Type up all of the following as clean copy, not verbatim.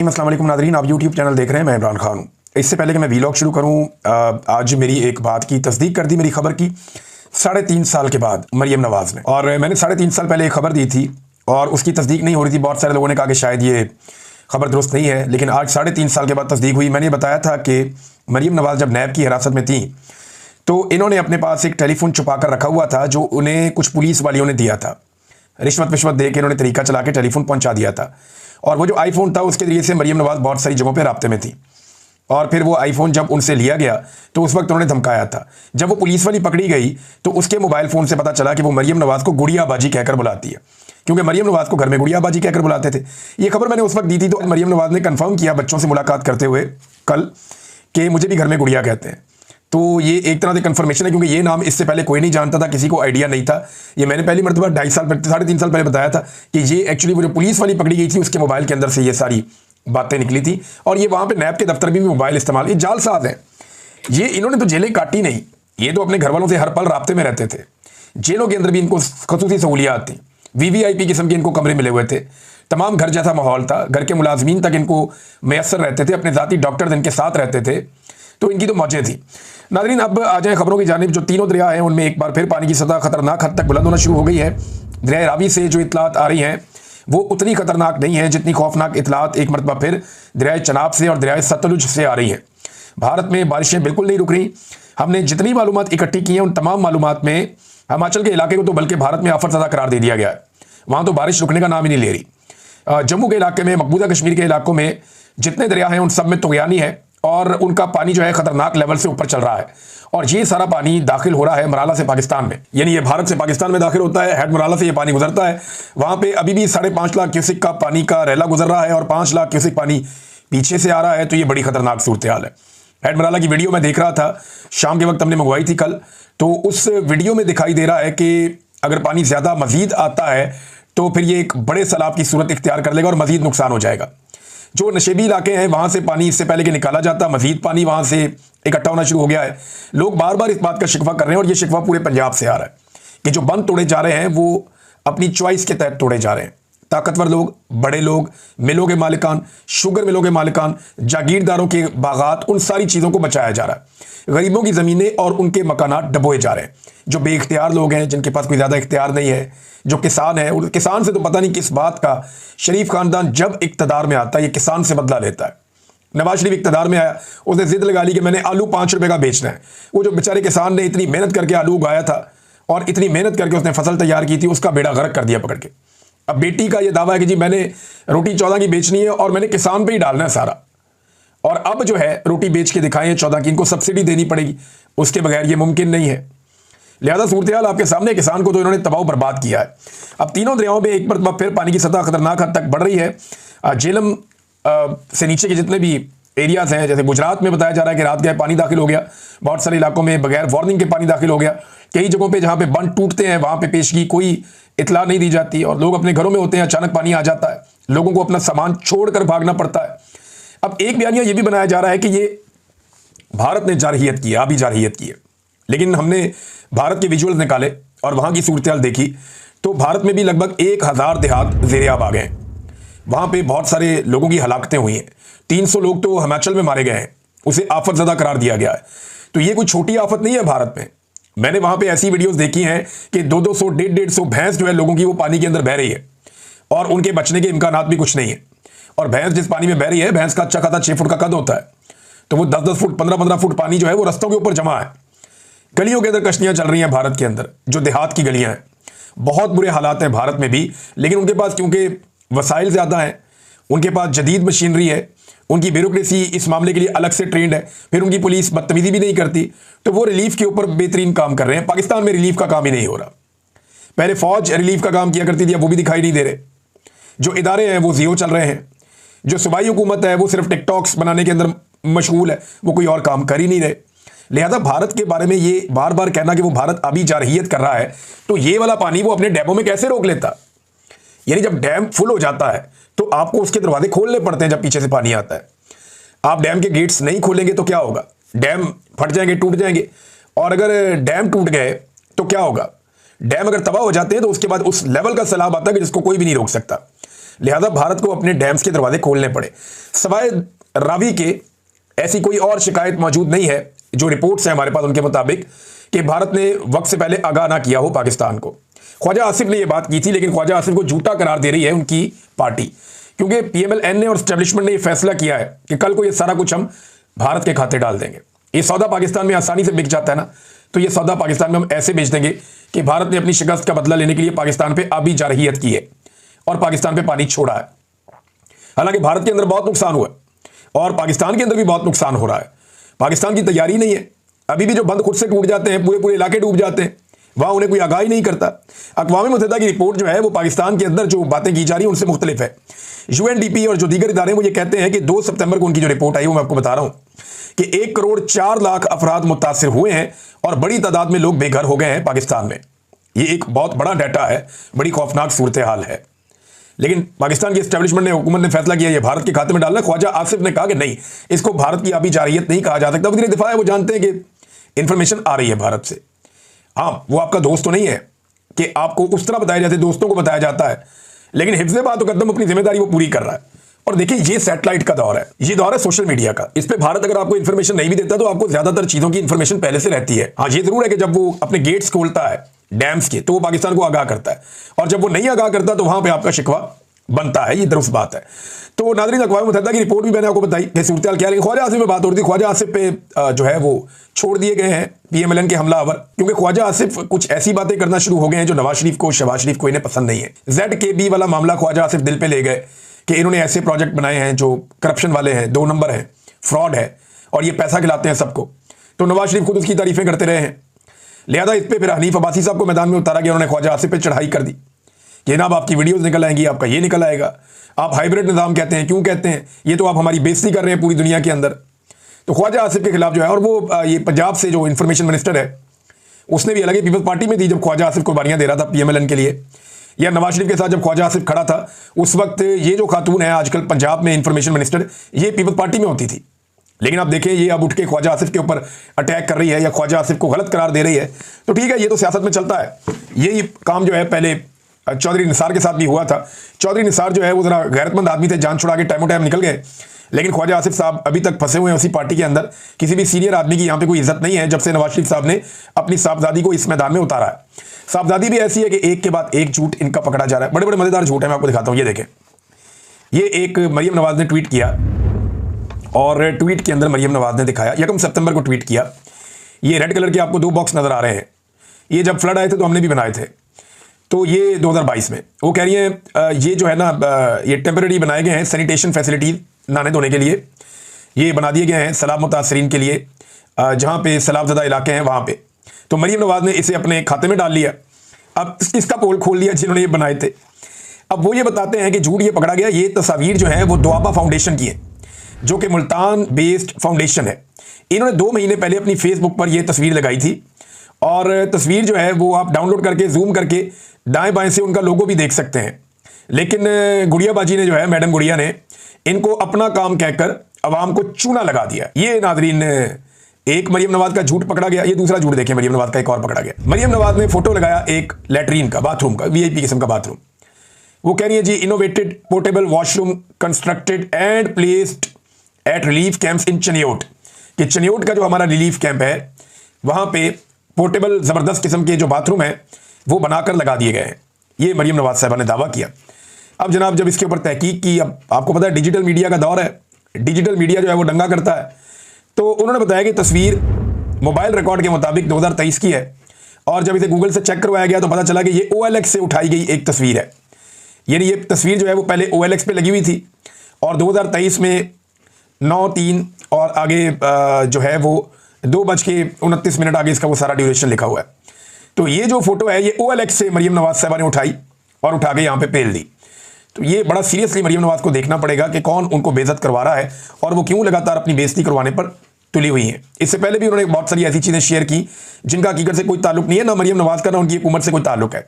अस्सलाम वालेकुम नाज़रीन, आप यूट्यूब चैनल देख रहे हैं। मैं इमरान खान हूँ। इससे पहले कि मैं वीलॉग शुरू करूँ, आज मेरी एक बात की तस्दीक कर दी मेरी खबर की 3.5 साल के बाद मरियम नवाज़ ने। और मैंने 3.5 साल पहले एक खबर दी थी और उसकी तस्दीक नहीं हो रही थी। बहुत सारे लोगों ने कहा कि शायद ये खबर दुरुस्त नहीं है, लेकिन आज 3.5 साल के बाद तस्दीक हुई। मैंने बताया था कि मरियम नवाज़ जब नैब की हिरासत में थी तो इन्होंने अपने पास एक टेलीफोन छुपा कर रखा हुआ था जो उन्हें कुछ पुलिस वालियों ने दिया था। रिश्वत दे के इन्होंने तरीका चला के टेलीफोन पहुंचा दिया था। और वो जो आईफोन था उसके जरिए से मरियम नवाज़ बहुत सारी जगहों पे राब्ते में थी। और फिर वो आईफोन जब उनसे लिया गया तो उस वक्त उन्होंने धमकाया था। जब वो पुलिस वाली पकड़ी गई तो उसके मोबाइल फ़ोन से पता चला कि वो मरियम नवाज़ को गुड़िया बाजी कहकर बुलाती है, क्योंकि मरियम नवाज़ को घर में गुड़िया बाजी कहकर बुलाते थे। ये खबर मैंने उस वक्त दी थी तो मरियम नवाज़ ने कन्फर्म किया बच्चों से मुलाकात करते हुए कल कि मुझे भी घर में गुड़िया कहते हैं। तो ये एक तरह से कंफर्मेशन है, क्योंकि ये नाम इससे पहले कोई नहीं जानता था, किसी को आइडिया नहीं था। ये मैंने पहली मरतबा 3.5 साल पहले बताया था कि ये एक्चुअली वो जो पुलिस वाली पकड़ी गई थी उसके मोबाइल के अंदर से ये सारी बातें निकली थी। और ये वहाँ पे नैब के दफ्तर में भी मोबाइल इस्तेमाल, ये जालसाज है। ये इन्होंने तो जेलें काटी नहीं, ये तो अपने घर वालों से हर पल राब्ते में रहते थे। जेलों के अंदर भी इनको खसूसी सहूलियात थी, VVIP किस्म के इनको कमरे मिले हुए थे, तमाम घर जैसा माहौल था, घर के मुलाजमीन तक इनको मैसर रहते थे, अपने ज़ाती डॉक्टर इनके साथ रहते थे, तो इनकी तो मौजें थी। नाज़रीन, अब आ जाए खबरों की जानिब। जो तीनों दरिया हैं उनमें एक बार फिर पानी की सतह खतरनाक हद तक बुलंद होना शुरू हो गई है। दरिया रावी से जो इतलात आ रही हैं वो उतनी खतरनाक नहीं है जितनी खौफनाक इतलात एक मरतबा फिर दरिया चनाब से और दरिया सतलुज से आ रही हैं। भारत में बारिशें बिल्कुल नहीं रुक रही। हमने जितनी मालूमात इकट्ठी की हैं उन तमाम मालूमात में हिमाचल के इलाके को तो बल्कि भारत में आफत ज़्यादा करार दे दिया गया है। वहाँ तो बारिश रुकने का नाम ही नहीं ले रही। जम्मू के इलाके में, मकबूजा कश्मीर के इलाकों में जितने दरिया हैं उन सब में तुगयानी है और उनका पानी जो है खतरनाक लेवल से ऊपर चल रहा है। और ये सारा पानी दाखिल हो रहा है मराला से पाकिस्तान में, यानी ये भारत से पाकिस्तान में दाखिल होता है। हेड मराला से ये पानी गुजरता है। वहाँ पे अभी भी 5.5 लाख क्यूसिक का पानी का रैला गुजर रहा है और 5 लाख क्यूसिक पानी पीछे से आ रहा है। तो ये बड़ी खतरनाक सूरत हाल है। हेड मराला की वीडियो मैं देख रहा था, शाम के वक्त हमने मंगवाई थी कल, तो उस वीडियो में दिखाई दे रहा है कि अगर पानी ज़्यादा मजीद आता है तो फिर ये एक बड़े सैलाब की सूरत इख्तियार कर लेगा और मजीद नुकसान हो जाएगा। जो नशेबी इलाके हैं वहाँ से पानी इससे पहले कि निकाला जाता, मजीद पानी वहाँ से इकट्ठा होना शुरू हो गया है। लोग बार बार इस बात का शिकवा कर रहे हैं और ये शिकवा पूरे पंजाब से आ रहा है कि जो बंद तोड़े जा रहे हैं वो अपनी चॉइस के तहत तोड़े जा रहे हैं। ताकतवर लोग, बड़े लोग, मिलों के मालिकान, शुगर मिलों के मालिकान, जागीरदारों के बागात, उन सारी चीज़ों को बचाया जा रहा है। गरीबों की ज़मीनें और उनके मकानात डबोए जा रहे हैं। जो बेइख्तियार लोग हैं, जिनके पास कोई ज़्यादा इख्तियार नहीं है, जो किसान है, उन किसान से तो पता नहीं किस बात का शरीफ खानदान जब इक़्तिदार में आता है ये किसान से बदला लेता है। नवाज शरीफ इक़्तिदार में आया, उसने जिद लगा ली कि मैंने आलू 5 रुपए का बेचना है। वो जो बेचारे किसान ने इतनी मेहनत करके आलू उगाया था और इतनी मेहनत करके उसने फसल तैयार की थी, उसका बेड़ा गर्क कर दिया पकड़ के। अब बेटी का ये दावा है कि जी मैंने रोटी 14 की बेचनी है और मैंने किसान पे ही डालना है सारा, और अब जो है रोटी बेच के दिखाएं 14 की, इनको सब्सिडी देनी पड़ेगी, उसके बगैर ये मुमकिन नहीं है। लिहाजा सूरत हाल आपके सामने, किसान को तो इन्होंने तबाह बर्बाद किया है। अब तीनों दरियाओं में एक मरतबा फिर पानी की सतह खतरनाक हद तक बढ़ रही है। झेलम से नीचे के जितने भी एरियाज हैं, जैसे गुजरात में बताया जा रहा है कि रात गए पानी दाखिल हो गया, बहुत सारे इलाकों में बगैर वार्निंग के पानी दाखिल हो गया। कई जगहों पे जहाँ पे बंद टूटते हैं वहाँ पे पेशगी कोई इतला नहीं दी जाती और लोग अपने घरों में होते हैं, अचानक पानी आ जाता है, लोगों को अपना सामान छोड़कर भागना पड़ता है। अब एक बयानिया ये भी बनाया जा रहा है कि ये भारत ने जारहियत की है, अभी जारहियत की है, लेकिन हमने भारत के विजुअल्स निकाले और वहाँ की सूरत हाल देखी तो भारत में भी लगभग 1000 देहात ज़ेर-ए-आब आ गए हैं। वहाँ पे बहुत सारे लोगों की हलाकतें हुई हैं। 300 लोग तो हिमाचल में मारे गए हैं, उसे आफत ज़्यादा करार दिया गया है। तो ये कोई छोटी आफत नहीं है भारत में। मैंने वहाँ पे ऐसी वीडियोस देखी हैं कि 200 150 भैंस जो है लोगों की वो पानी के अंदर बह रही है और उनके बचने के इम्कानात भी कुछ नहीं है। और भैंस जिस पानी में बह रही है, भैंस का अच्छा खासा 6 फुट का कद होता है, तो वो 10-10 फुट 15-15 फुट पानी जो है वो रस्तों के ऊपर जमा है। गलियों के अंदर कश्तियाँ चल रही हैं भारत के अंदर, जो देहात की गलियाँ हैं। बहुत बुरे हालात हैं भारत में भी, लेकिन उनके पास क्योंकि वसाइल ज़्यादा हैं, उनके पास जदीद मशीनरी है, उनकी ब्यूरोक्रेसी इस मामले के लिए अलग से ट्रेंड है, फिर उनकी पुलिस बदतमीजी भी नहीं करती, तो वो रिलीफ के ऊपर बेहतरीन काम कर रहे हैं। पाकिस्तान में रिलीफ का काम ही नहीं हो रहा। पहले फौज रिलीफ का काम किया करती थी, अब वो भी दिखाई नहीं दे रहे। जो इदारे हैं वो ज़ीरो चल रहे हैं। जो सूबाई हुकूमत है वो सिर्फ टिकटॉक्स बनाने के अंदर मशगूल है, वो कोई और काम कर ही नहीं रहे। लिहाजा भारत के बारे में ये बार बार कहना कि वो भारत अभी जारहियत कर रहा है, तो ये वाला पानी वो अपने डैमों में कैसे रोक लेता? यानी जब डैम फुल हो जाता है तो आपको उसके दरवाजे खोलने पड़ते हैं जब पीछे से पानी आता है। आप डैम के गेट्स नहीं खोलेंगे तो क्या होगा? डैम फट जाएंगे, टूट जाएंगे। और अगर डैम टूट गए तो क्या होगा? डैम अगर तबाह हो जाते हैं तो उसके बाद उस लेवल का सैलाब आता है कि जिसको कोई भी नहीं रोक सकता। लिहाजा भारत को अपने डैम्स के दरवाजे खोलने पड़े। सवाए रावी के ऐसी कोई और शिकायत मौजूद नहीं है, जो रिपोर्ट्स हैं हमारे पास उनके मुताबिक, कि भारत ने वक्त से पहले आगाह ना किया हो पाकिस्तान को। ख्वाजा आसिफ ने यह बात की थी, लेकिन ख्वाजा आसिफ को झूठा करार दे रही है उनकी पार्टी, क्योंकि पीएमएलएन ने और एस्टेब्लिशमेंट ने यह फैसला किया है कि कल को यह सारा कुछ हम भारत के खाते डाल देंगे। ये सौदा पाकिस्तान में आसानी से बिक जाता है ना, तो ये सौदा पाकिस्तान में हम ऐसे बेच देंगे कि भारत ने अपनी शिकस्त का बदला लेने के लिए पाकिस्तान पे आबी जारहियत की है और पाकिस्तान पे पानी छोड़ा है। हालांकि भारत के अंदर बहुत नुकसान हुआ और पाकिस्तान के अंदर भी बहुत नुकसान हो रहा है। पाकिस्तान की तैयारी नहीं है, अभी भी जो बंद खुद से टूट जाते हैं, पूरे पूरे इलाके डूब जाते हैं, वहां उन्हें कोई आगाही नहीं करता। अक़वाम मुत्तहिदा की रिपोर्ट जो है वो पाकिस्तान के अंदर जो बातें की जा रही है उनसे मुख्तलिफ है। यूएनडीपी और जो दीगर इदारे वो ये कहते हैं कि 2 सितंबर को उनकी जो रिपोर्ट आई वो मैं आपको बता रहा हूं कि 1 करोड़ 4 लाख अफराद मुतासिर हुए हैं और बड़ी तादाद में लोग बेघर हो गए हैं पाकिस्तान में। ये एक बहुत बड़ा डाटा है, बड़ी खौफनाक सूरत हाल है। लेकिन पाकिस्तान की एस्टेब्लिशमेंट ने, हुकूमत ने फैसला किया ये भारत के खाते में डालना। ख्वाजा आसिफ ने कहा कि नहीं, इसको भारत की आबी जारहियत नहीं कहा जा सकता। वज़ीर दिफा है, वो जानते हैं कि इंफॉर्मेशन आ रही है भारत से। हाँ, वो आपका दोस्त तो नहीं है कि आपको उस तरह बताया जाता है, दोस्तों को बताया जाता है, लेकिन हिफ्ज़े बात कदम अपनी जिम्मेदारी वो पूरी कर रहा है। और देखिए, ये सैटेलाइट का दौर है, ये दौर है सोशल मीडिया का। इस पे भारत अगर आपको इंफॉर्मेशन नहीं भी देता तो आपको ज्यादातर चीजों की इंफॉर्मेशन पहले से रहती है। हाँ, ये जरूर है कि जब वो अपने गेट्स खोलता है डैम्स के तो वो पाकिस्तान को आगाह करता है, और जब वो नहीं आगाह करता तो वहां पे आपका शिकवा बनता है। ये दुरुस्त बात है। तो नाज़रीन, अक़वाम मुत्तहिदा की रिपोर्ट भी मैंने आपको बताई कि सूरत हाल क्या है। ख्वाजा आसिफ में बात हो रही थी, ख्वाजा आसिफ पे जो है वो छोड़ दिए गए हैं पीएमएलएन के हमलावर, क्योंकि ख्वाजा आसिफ कुछ ऐसी बातें करना शुरू हो गए हैं जो नवाज शरीफ को, शहबाज शरीफ को इन्हें पसंद नहीं है। ZKB वाला मामला ख्वाजा आसिफ दिल पे ले गए कि इन्होंने ऐसे प्रोजेक्ट बनाए हैं जो करप्शन वाले हैं, 2 नंबर हैं, फ्रॉड है और ये पैसा खिलाते हैं सबको। तो नवाज शरीफ खुद उसकी तारीफें करते रहे हैं। लिहाजा इस पर फिर हनीफ अब्बासी साहब को मैदान में उतारा गया। उन्होंने ख्वाजा आसिफ पे चढ़ाई कर दी कि जनाब आपकी वीडियोस निकल आएंगी, आपका ये निकल आएगा, आप हाइब्रिड निज़ाम कहते हैं, क्यों कहते हैं, ये तो आप हमारी बेइज्जती कर रहे हैं पूरी दुनिया के अंदर। तो ख्वाजा आसिफ के खिलाफ जो है, और वो ये पंजाब से जो इंफॉर्मेशन मिनिस्टर है उसने भी, हालांकि पीपल्स पार्टी में थी जब ख्वाजा आसिफ कुर्बानियां दे रहा था पीएमएलएन के लिए, या नवाज शरीफ के साथ जब ख्वाजा आसिफ खड़ा था उस वक्त ये जो खातून है आजकल पंजाब में इंफॉर्मेशन मिनिस्टर, ये पीपल्स पार्टी में होती थी। लेकिन आप देखें, ये अब उठ के ख्वाजा आसिफ के ऊपर अटैक कर रही है या ख्वाजा आसिफ को गलत करार दे रही है। तो ठीक है, ये तो सियासत में चलता है। यही काम जो है पहले चौधरी निसार के साथ भी हुआ था। चौधरी निसार जो है वो जरा गैरतमंद आदमी थे, जान छुड़ा के टाइम टाइम निकल गए, लेकिन ख्वाजा आसिफ साहब अभी तक फंसे हुए हैं उसी पार्टी के अंदर। किसी भी सीनियर आदमी की यहाँ पे कोई इज्जत नहीं है जब से नवाज शरीफ साहब ने अपनी साहबजादी को इस मैदान में उतारा है। साहबजादी भी ऐसी है कि एक के बाद एक झूठ इनका पकड़ा जा रहा है। बड़े बड़े मजेदार झूठ है, मैं आपको दिखाता हूँ। ये देखें, ये एक मरियम नवाज ने ट्वीट किया और ट्वीट के अंदर मरियम नवाज ने दिखाया, 1 सितंबर को ट्वीट किया। ये रेड कलर के आपको 2 बॉक्स नजर आ रहे हैं, ये जब फ्लड आए थे तो हमने भी बनाए थे। तो ये 2022 में वो कह रही हैं ये जो है ना, ये टेम्पररी बनाए गए हैं सैनिटेशन फैसिलिटीज नहाने धोने के लिए, ये बना दिए गए हैं सैलाब मुतासरीन के लिए, जहाँ पे सैलाबज़दा इलाके हैं वहाँ पे। तो मरियम नवाज ने इसे अपने खाते में डाल लिया। अब इसका पोल खोल लिया जिन्होंने ये बनाए थे। अब वो ये बताते हैं कि झूठ ये पकड़ा गया। ये तस्वीर जो है वो दुआबा फाउंडेशन की है, जो कि मुल्तान बेस्ड फाउंडेशन है। इन्होंने 2 महीने पहले अपनी फेसबुक पर यह तस्वीर लगाई थी, और तस्वीर जो है वो आप डाउनलोड करके जूम करके दाएं बाएं से उनका लोगो भी देख सकते हैं। लेकिन गुड़िया बाजी ने जो है, मैडम गुड़िया ने इनको अपना काम कहकर अवाम को चूना लगा दिया। ये नाजरीन, एक मरियम नवाज का झूठ पकड़ा गया। ये दूसरा झूठ देखें, मरियम नवाज का एक और पकड़ा गया। मरियम नवाज ने फोटो लगाया एक लैट्रीन का, बाथरूम का, वीआईपी किस्म का बाथरूम। वो कह रही है जी, innovated portable washroom constructed and placed at relief camps in Chiniot. कि चनियोट का जो हमारा रिलीफ कैंप है वहां पे पोर्टेबल जबरदस्त किस्म के जो बाथरूम है वो बनाकर लगा दिए गए हैं। ये मरियम नवाज साहबा ने दावा किया। अब जनाब जब इसके ऊपर तहकीक की, अब आपको पता है डिजिटल मीडिया का दौर है, डिजिटल मीडिया जो है वो दंगा करता है। तो उन्होंने बताया कि तस्वीर मोबाइल रिकॉर्ड के मुताबिक 2023 की है, और जब इसे गूगल से चेक करवाया गया तो पता चला कि ये OLX से उठाई गई एक तस्वीर है। यानी ये तस्वीर जो है वो पहले OLX पे लगी हुई थी, और 2023 में 9:03 और आगे जो है वो 2:29 आगे इसका वो सारा ड्यूरेशन लिखा हुआ है। तो ये जो फोटो है ये OLX से मरियम नवाज साहबा ने उठाई और उठा के यहाँ पे पेल दी। तो ये बड़ा सीरियसली मरियम नवाज को देखना पड़ेगा कि कौन उनको बेइज्जत करवा रहा है और वो क्यों लगातार अपनी बेइज्जती करवाने पर तुली हुई हैं। इससे पहले भी उन्होंने बहुत सारी ऐसी चीज़ें शेयर की जिनका हकीकत से कोई ताल्लुक नहीं है, ना मरियम नवाज का ना उनकी हुकूमत से कोई ताल्लुक है।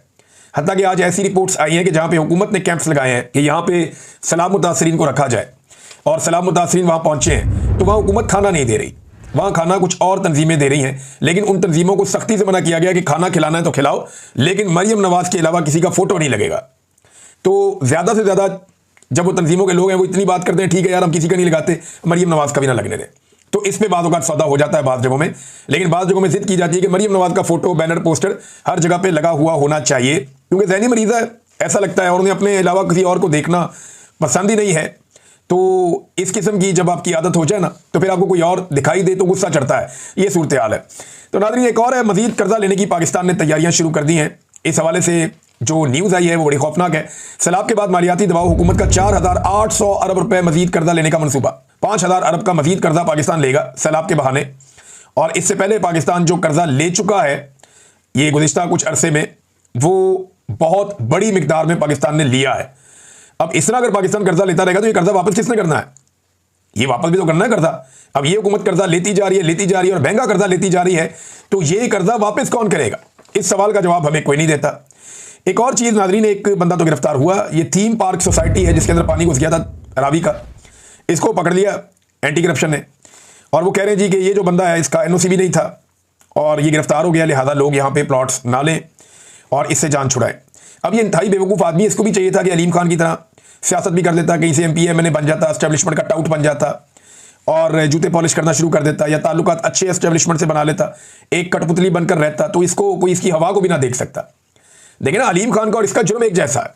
हत्ता कि आज ऐसी रिपोर्ट्स आई हैं कि जहाँ पे हुकूमत ने कैंप्स लगाए हैं कि यहाँ पे सैलाब मुतासरीन को रखा जाए, और सैलाब मुतासरीन वहाँ पहुँचे हैं तो वहाँ हुकूमत खाना नहीं दे रही, वहाँ खाना कुछ और तंजीमें दे रही हैं। लेकिन उन तंजीमों को सख्ती से मना किया गया कि खाना खिलाना है तो खिलाओ, लेकिन मरियम नवाज के अलावा किसी का फोटो नहीं लगेगा। तो ज़्यादा से ज़्यादा जब वो तंजीमों के लोग हैं वो इतनी बात करते हैं, ठीक है यार हम किसी का नहीं लगाते, मरियम नवाज का भी ना लगने दें। तो इस पे बात होगा, सौदा हो जाता है बात जगहों में, लेकिन बात जगहों में जिद की जाती है कि मरियम नवाज का फोटो, बैनर, पोस्टर हर जगह पे लगा हुआ होना चाहिए, क्योंकि ज़हनी मरीज़ है ऐसा लगता है और उन्हें अपने अलावा किसी और को देखना पसंद ही नहीं है। तो इस किस्म की जब आपकी आदत हो जाए ना, तो फिर आपको कोई और दिखाई दे तो गुस्सा चढ़ता है, ये सूरत हाल है। तो नाज़रीन एक और है, मजीद कर्जा लेने की पाकिस्तान ने तैयारियां शुरू कर दी हैं। इस हवाले से जो न्यूज़ आई है वो बड़ी खौफनाक है। सैलाब के बाद मालियाती दबाव, हुकूमत का 4800 अरब रुपए मजीद कर्जा लेने का मनसूबा। 5000 अरब का मजीद कर्जा पाकिस्तान लेगा सैलाब के बहाने। और इससे पहले पाकिस्तान जो कर्जा ले चुका है ये गुज़िश्ता कुछ अरसे में, वो बहुत बड़ी मिकदार में पाकिस्तान ने लिया है। अब इस तरह अगर पाकिस्तान कर्जा लेता रहेगा तो ये कर्जा वापस किसने करना है? ये वापस भी तो करना है कर्जा। अब ये हुकूमत कर्जा लेती जा रही है और महंगा कर्जा लेती जा रही है, तो ये कर्जा वापस कौन करेगा? इस सवाल का जवाब हमें कोई नहीं देता। एक और चीज़ नाज़रीन, एक बंदा तो गिरफ्तार हुआ, ये थीम पार्क सोसाइटी है जिसके अंदर पानी घुस गया था रावी का, इसको पकड़ लिया एंटी करप्शन ने। और वो कह रहे हैं जी कि ये जो बंदा है इसका एनओसी भी नहीं था और ये गिरफ्तार हो गया, लिहाजा लोग यहाँ पे प्लॉट्स ना लें और इससे जान छुड़ाएं। अब ये इंतहाई बेवकूफ़ आदमी, इसको भी चाहिए था कि अलीम खान की तरह सियासत भी कर लेता, कहीं से MPA बन जाता, एस्टेब्लिशमेंट का टाउट बन जाता और जूते पॉलिश करना शुरू कर देता, या ताल्लुकात अच्छे एस्टेब्लिशमेंट से बना लेता, एक कठपुतली बनकर रहता, तो इसको कोई इसकी हवा को भी ना देख सकता। देखिए ना, अलीम खान का और इसका जुर्म एक जैसा है।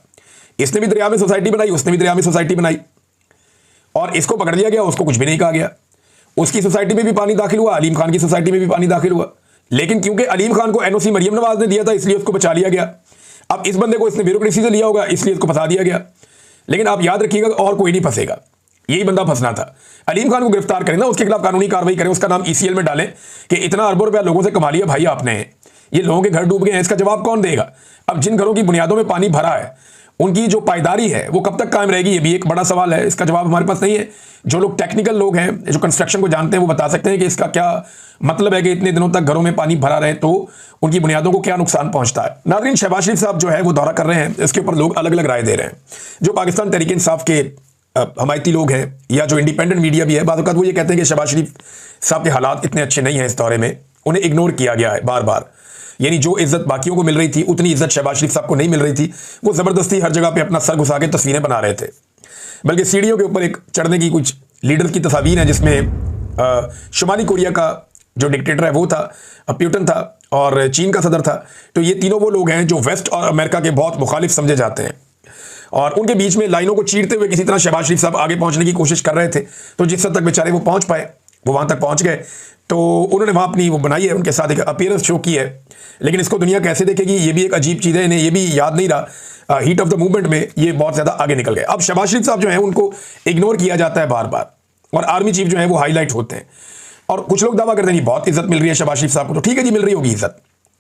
इसने भी दरिया में सोसाइटी बनाई, उसने भी दरिया में सोसाइटी बनाई और इसको पकड़ लिया गया, उसको कुछ भी नहीं कहा गया। उसकी सोसाइटी में भी पानी दाखिल हुआ, अलीम खान की सोसाइटी में भी पानी दाखिल हुआ, लेकिन क्योंकि अलीम खान को एनओसी मरियम नवाज ने दिया था इसलिए उसको बचा लिया गया। अब इस बंदे को इसने ब्यूरोक्रेसी से लिया होगा इसलिए उसको फंसा दिया गया। लेकिन आप याद रखिएगा और कोई नहीं फंसेगा, यही बंदा फंसना था। अलीम खान को गिरफ्तार करें ना, उसके खिलाफ कानूनी कार्रवाई करें, उसका नाम ECL में डालें कि इतना अरबों रुपया लोगों से कमा लिया भाई आपने, ये लोगों के घर डूब गए हैं, इसका जवाब कौन देगा? अब जिन घरों की बुनियादों में पानी भरा है उनकी जो पायदारी है वो कब तक कायम रहेगी, ये भी एक बड़ा सवाल है। इसका जवाब हमारे पास नहीं है। जो लोग टेक्निकल लोग हैं, जो कंस्ट्रक्शन को जानते हैं, वो बता सकते हैं कि इसका क्या मतलब है कि इतने दिनों तक घरों में पानी भरा रहे तो उनकी बुनियादों को क्या नुकसान पहुंचता है। नाज़रीन शहबाज शरीफ साहब जो है वो दौरा कर रहे हैं, इसके ऊपर लोग अलग अलग राय दे रहे हैं। जो पाकिस्तान तहरीक इंसाफ के हमायती लोग हैं या जो इंडिपेंडेंट मीडिया भी है, बाद वो ये कहते हैं कि शहबाज शरीफ साहब के हालात इतने अच्छे नहीं हैं इस दौरे में, उन्हें इग्नोर किया गया है बार बार। यानी जो इज्जत बाकियों को मिल रही थी उतनी इज्जत शहबाज शरीफ साहब को नहीं मिल रही थी। वो ज़बरदस्ती हर जगह पे अपना सर घुसा के तस्वीरें बना रहे थे, बल्कि सीढ़ियों के ऊपर एक चढ़ने की कुछ लीडर की तस्वीर है जिसमें शुमाली कोरिया का जो डिक्टेटर है वो था, प्यूटन था और चीन का सदर था। तो ये तीनों वो लोग हैं जो वेस्ट और अमेरिका के बहुत मुखालिफ समझे जाते हैं और उनके बीच में लाइनों को चीरते हुए किसी तरह शहबाज शरीफ साहब आगे पहुंचने की कोशिश कर रहे थे। तो जिस हद तक बेचारे वो पहुंच पाए वो वहां तक पहुंच गए। तो उन्होंने वहां अपनी वो बनाई है, उनके साथ एक अपीयरेंस शो की है, लेकिन इसको दुनिया कैसे देखेगी ये भी एक अजीब चीज़ है। इन्हें ये भी याद नहीं रहा, हीट ऑफ द मूवमेंट में ये बहुत ज़्यादा आगे निकल गए। अब शहबाज शरीफ साहब जो है उनको इग्नोर किया जाता है बार बार और आर्मी चीफ जो है वो हाईलाइट होते हैं और कुछ लोग दावा करते हैं बहुत इज्जत मिल रही है शहबाज शरीफ साहब को। तो ठीक है जी, मिल रही होगी इज्जत,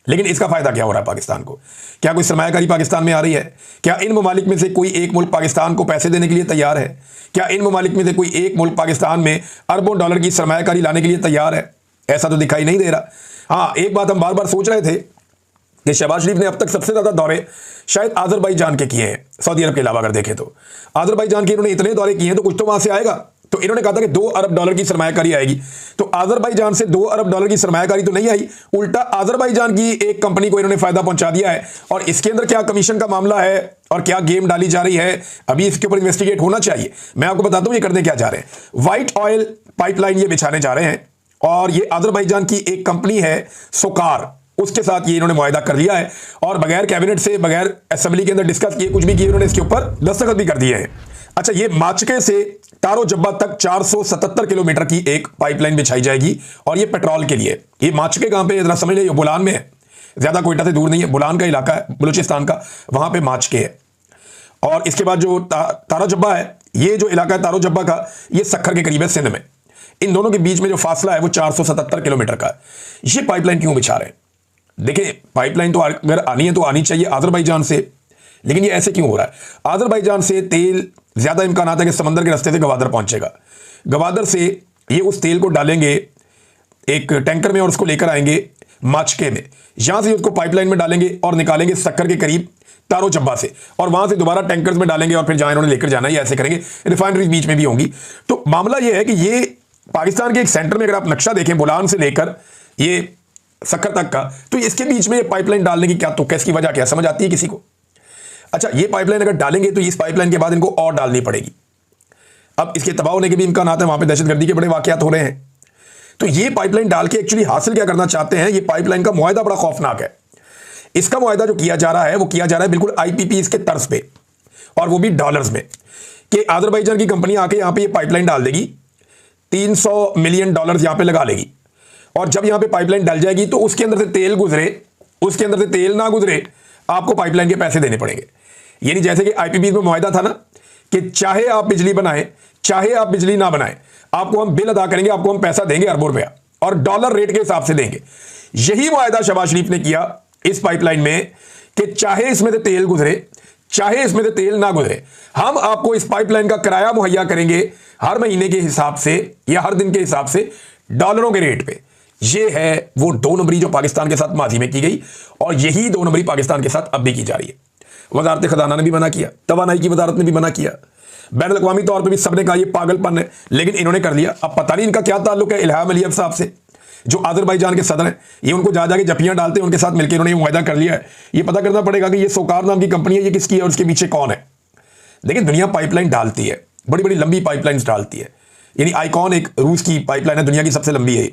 लेकिन इसका फायदा क्या हो रहा है पाकिस्तान को? क्या कोई सरमायाकारी पाकिस्तान में आ रही है? क्या इन ममालिक में से कोई एक मुल्क पाकिस्तान को पैसे देने के लिए तैयार है? क्या इन ममालिक में से कोई एक मुल्क पाकिस्तान में अरबों डॉलर की सरमायाकारी लाने के लिए तैयार है? ऐसा तो दिखाई नहीं दे रहा। हाँ, एक बात हम बार बार सोच रहे थे कि शहबाज शरीफ ने अब तक सबसे ज़्यादा दौरे शायद आज़रबाईजान के किए हैं, सऊदी अरब के अलावा अगर देखें तो। आज़रबाईजान के इन्होंने इतने दौरे किए हैं तो कुछ तो वहाँ से आएगा। तो इन्होंने कहा था कि 2 अरब डॉलर की सरमायाकारी आएगी, तो आज़रबाईजान से 2 अरब डॉलर की सरमायाकारी तो नहीं आई, उल्टा आज़रबाईजान की एक कंपनी को इन्होंने फ़ायदा पहुंचा दिया है। और इसके अंदर क्या कमीशन का मामला है और क्या गेम डाली जा रही है, अभी इसके ऊपर इन्वेस्टिगेट होना चाहिए। मैं आपको बताता हूँ ये करने क्या जा रहे हैं। वाइट ऑयल पाइपलाइन ये बिछाने जा रहे हैं और ये आज़रबाईजान की एक कंपनी है सोकार, उसके साथ ये इन्होंने मुआहिदा कर लिया है और बगैर कैबिनेट से, बगैर असेंबली के अंदर डिस्कस किए, कुछ भी किए, इन्होंने इसके ऊपर दस्तखत भी कर दिए हैं। अच्छा, ये माचके से टारो जब्बा तक 477 किलोमीटर की एक पाइपलाइन बिछाई जाएगी और ये पेट्रोल के लिए। ये माचके कहां पे, जरा समझ लीजिए, बुलान में है, ज्यादा कोयटा से दूर नहीं है, बुलान का इलाका है बलूचिस्तान का, वहां पे माचके है। और इसके बाद जो तारो जब्बा है, ये जो इलाका है तारो जब्बा का, ये सखर के करीब है सिंध में। इन दोनों के बीच में जो फासला है वो 477 किलोमीटर का है। ये पाइपलाइन क्यों बिछा रहे हैं? देखिए, पाइपलाइन तो अगर आनी है तो आनी चाहिए आज़रबाईजान से, लेकिन ये ऐसे क्यों हो रहा है? आज़रबाईजान से तेल ज़्यादा इम्कान है कि समंदर के रास्ते से गवादर पहुंचेगा, गवादर से ये उस तेल को डालेंगे एक टैंकर में और उसको लेकर आएंगे माचके में, यहां से उसको पाइपलाइन में डालेंगे और निकालेंगे सक्कर के करीब तारो जब्बा से, और वहां से दोबारा टैंकर्स में डालेंगे और फिर जहां इन्होंने लेकर जाना है ऐसे करेंगे। रिफाइनरीज बीच में भी होंगी। तो मामला यह है कि ये पाकिस्तान के एक सेंटर में अगर आप नक्शा देखें, बुलान से लेकर ये सक्कर तक का, तो इसके बीच में ये पाइपलाइन डालने की क्या तो कैसी वजह क्या समझ आती है किसी को? अच्छा, ये पाइपलाइन अगर डालेंगे तो इस पाइपलाइन के बाद इनको और डालनी पड़ेगी। अब इसके तबाह होने के भी इम्कान है, वहां पे दहशतगर्दी के बड़े वाकयात हो रहे हैं। तो ये पाइपलाइन डाल के एक्चुअली हासिल क्या करना चाहते हैं, ये पाइपलाइन का मुआहदा बड़ा खौफनाक है। इसका मुआहदा जो किया जा रहा है वो किया जा रहा है बिल्कुल आईपीपीएस के तर्ज पे, और वो भी डॉलर्स में, कि अजरबैजान की कंपनी आके यहां पे ये पाइपलाइन डाल देगी, 300 मिलियन डॉलर्स यहां पे लगा लेगी, और जब यहां पे पाइपलाइन डल जाएगी तो उसके अंदर से तेल गुजरे, उसके अंदर से तेल ना गुजरे, आपको पाइपलाइन के पैसे देने पड़ेंगे। यानी जैसे कि आईपीपीएस में मुआहदा था ना कि चाहे आप बिजली बनाएं चाहे आप बिजली ना बनाएं, आपको हम बिल अदा करेंगे, आपको हम पैसा देंगे अरबों रुपया, और डॉलर रेट के हिसाब से देंगे। यही मुआहदा शहबाज शरीफ ने किया इस पाइपलाइन में कि चाहे इसमें से तेल गुजरे चाहे इसमें से तेल ना गुजरे, हम आपको इस पाइपलाइन का किराया मुहैया करेंगे हर महीने के हिसाब से या हर दिन के हिसाब से डॉलरों के रेट पे। यह है वो 2 नंबरी जो पाकिस्तान के साथ माजी में की गई, और यही 2 नंबरी पाकिस्तान के साथ अब भी की जा रही है। वजारत खजाना ने भी मना किया, तवानाई की वजारत ने भी मना किया, बैन अल-अक़वामी तौर पर भी सबने कहा यह पागलपन है, लेकिन इन्होंने कर लिया। अब पता नहीं इनका क्या ताल्लुक है इल्हाम अलीयव साहब से, जो अज़रबैजान के सदर हैं। ये उनको जा जाके जपियां डालते हैं, उनके साथ मिलकर इन्होंने मुआहदा कर लिया है। ये पता करना पड़ेगा कि ये सोकार नाम की कंपनी है, ये किसकी है और उसके पीछे कौन है। देखिए, दुनिया पाइपलाइन डालती है, बड़ी बड़ी लंबी पाइपलाइन डालती है। यानी आइकॉन एक रूस की पाइपलाइन है, दुनिया की सबसे लंबी है,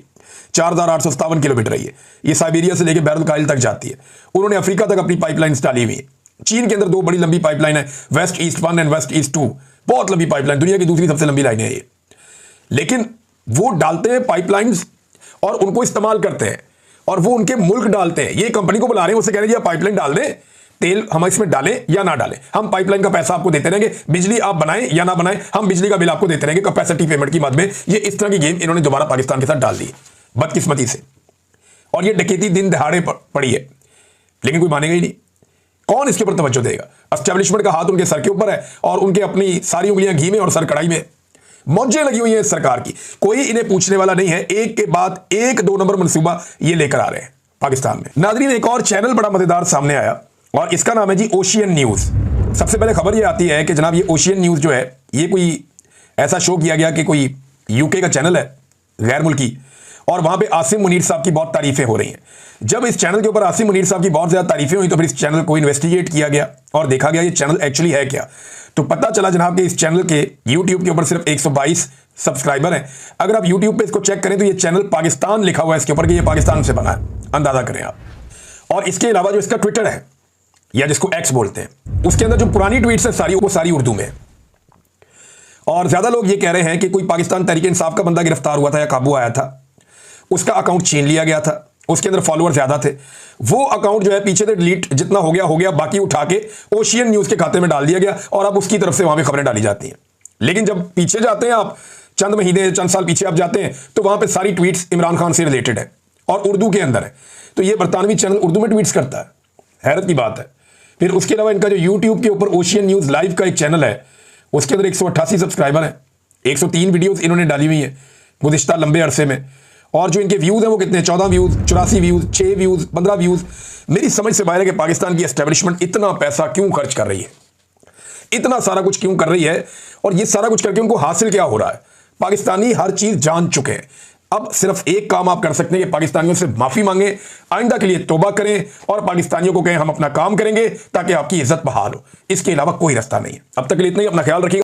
4857 किलोमीटर है। ये साइबेरिया से लेकर बैरुल तक जाती है। उन्होंने अफ्रीका तक अपनी पाइपलाइन डाली हुई है। चीन के अंदर 2 बड़ी लंबी पाइपलाइन है, west east 1 and west east 2, बहुत लंबी पाइपलाइन, दुनिया की दूसरी सबसे लंबी लाइनें है ये। लेकिन वो डालते हैं पाइपलाइंस और उनको इस्तेमाल करते हैं, और वो उनके मुल्क डालते हैं। ये कंपनी को बुला रहे हैं, उससे कह रहे हैं आप पाइपलाइन डाल दें, तेल हम इसमें डालें या ना डालें, हम पाइपलाइन का पैसा आपको देते रहेंगे, बिजली आप बनाएं या ना बनाएं, हम बिजली का बिल आपको देते रहेंगे कैपेसिटी पेमेंट की मद में। ये इस तरह की गेम इन्होंने दोबारा पाकिस्तान के साथ डाल दी बदकिस्मती से, और ये डकैती दिन दहाड़े पड़ी है, लेकिन कोई मानेगा ही नहीं। कौन इसके ऊपर तवज्जो देगा? एस्टेब्लिशमेंट का हाथ उनके सर के ऊपर है, और उनके अपनी सारी उंगलियां घी में और सर कढ़ाई में, मौजें लगी हुई हैं सरकार की। कोई इन्हें पूछने वाला नहीं है, एक के बाद एक 2 नंबर मनसूबा ये लेकर आ रहे हैं पाकिस्तान में। नाज़रीन, एक और चैनल बड़ा मजेदार सामने आया, और इसका नाम है जी ओशियन न्यूज। सबसे पहले खबर ये आती है कि जनाब ये ओशियन न्यूज जो है, ये कोई ऐसा शो किया गया कि कोई यूके का चैनल है गैर मुल्की, और वहां पे आसिम मुनीर साहब की बहुत तारीफें हो रही हैं। जब इस चैनल के ऊपर आसिम मुनीर साहब की बहुत ज्यादा तारीफें हुई तो फिर इस चैनल को इन्वेस्टिगेट किया गया और देखा गया ये चैनल एक्चुअली है क्या। तो पता चला जनाब कि इस चैनल के YouTube के ऊपर सिर्फ 122 सब्सक्राइबर हैं। अगर आप YouTube पे इसको चेक करें तो ये चैनल पाकिस्तान लिखा हुआ है इसके ऊपर कि ये पाकिस्तान से बना है, अंदाजा करें आप। और इसके अलावा जो इसका ट्विटर है, या जिसको एक्स बोलते हैं, उसके अंदर जो पुरानी ट्वीट्स है सारी वो सारी उर्दू में है। और ज्यादा लोग ये कह रहे हैं कि कोई पाकिस्तान तहरीक इंसाफ का बंदा गिरफ्तार हुआ था या काबू आया था, उसका अकाउंट छीन लिया गया था, उसके अंदर फॉलोअर ज्यादा थे, वो अकाउंट जो है पीछे से डिलीट जितना हो गया, बाकी उठा के ओशियन न्यूज के खाते में डाल दिया गया, और अब उसकी तरफ से वहां पे खबरें डाली जाती हैं। लेकिन जब पीछे जाते हैं आप, चंद महीने चंद साल पीछे आप जाते हैं, तो वहां पे सारी ट्वीट्स इमरान खान से रिलेटेड है और उर्दू के अंदर है। तो ये बरतानवी चैनल उर्दू में ट्वीट्स करता है, हैरत की बात है। फिर उसके अलावा इनका जो यूट्यूब के ऊपर ओशियन न्यूज लाइव का एक चैनल है, उसके अंदर 188 सब्सक्राइबर हैं, 103 वीडियोस इन्होंने डाली हुई है गुज़िश्ता लंबे अरसे में। और जो इनके व्यूज हैं वो कितने, 14 व्यूज, 84 व्यूज, 6 व्यूज, 15 व्यूज। मेरी समझ से बाहर है कि पाकिस्तान की एस्टेब्लिशमेंट इतना पैसा क्यों खर्च कर रही है, इतना सारा कुछ क्यों कर रही है, और ये सारा कुछ करके उनको हासिल क्या हो रहा है। पाकिस्तानी हर चीज जान चुके हैं। अब सिर्फ एक काम आप कर सकते हैं कि पाकिस्तानियों से माफी मांगे, आइंदा के लिए तौबा करें, और पाकिस्तानियों को कहें हम अपना काम करेंगे ताकि आपकी इज्जत बहाल हो। इसके अलावा कोई रास्ता नहीं है। अब तक के लिए इतना ही, अपना ख्याल रखिएगा।